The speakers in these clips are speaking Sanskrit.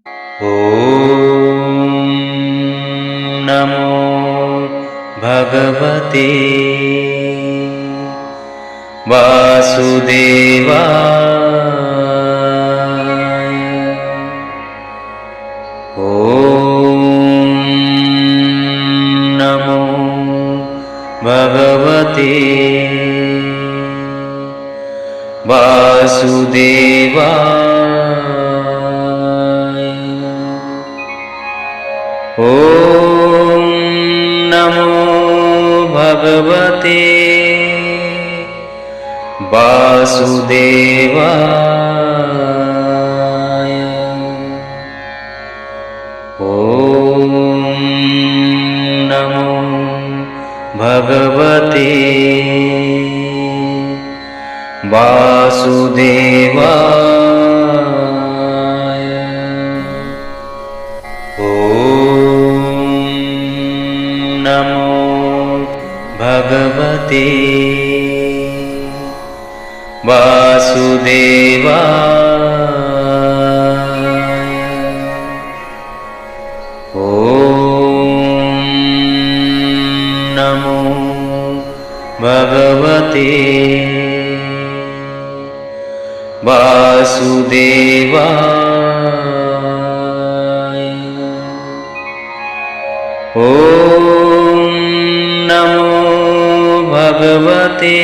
ॐ नमो भगवते वासुदेवाय। ॐ नमो भगवते वासुदेवाय। ॐ नमो भगवते वासुदेवाय। ॐ नमो भगवते वासुदेवाय। ॐ नमो भगवते वासुदेवाय। ॐ नमो भगवते वासुदेवाय। ॐ नमो भगवते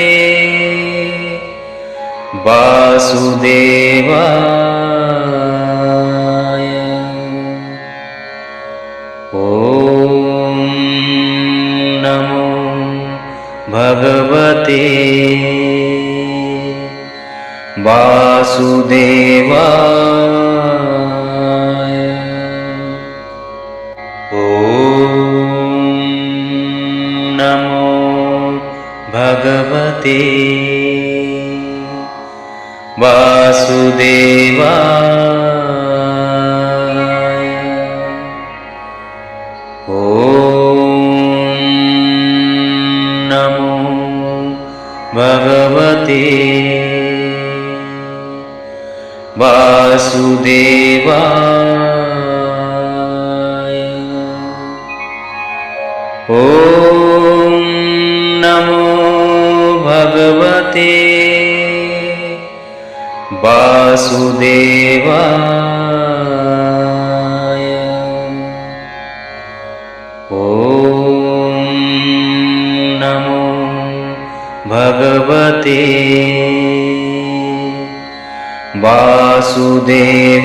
वासुदेवाय। ॐ नमो भगवते वासुदेवाय। ॐ नमो भगवते वासुदेवाय। ॐ नमो भगवते वासुदेवाय। ॐ नमो भगवते वासुदेवाय। ॐ नमो भगवते वासुदेवाय।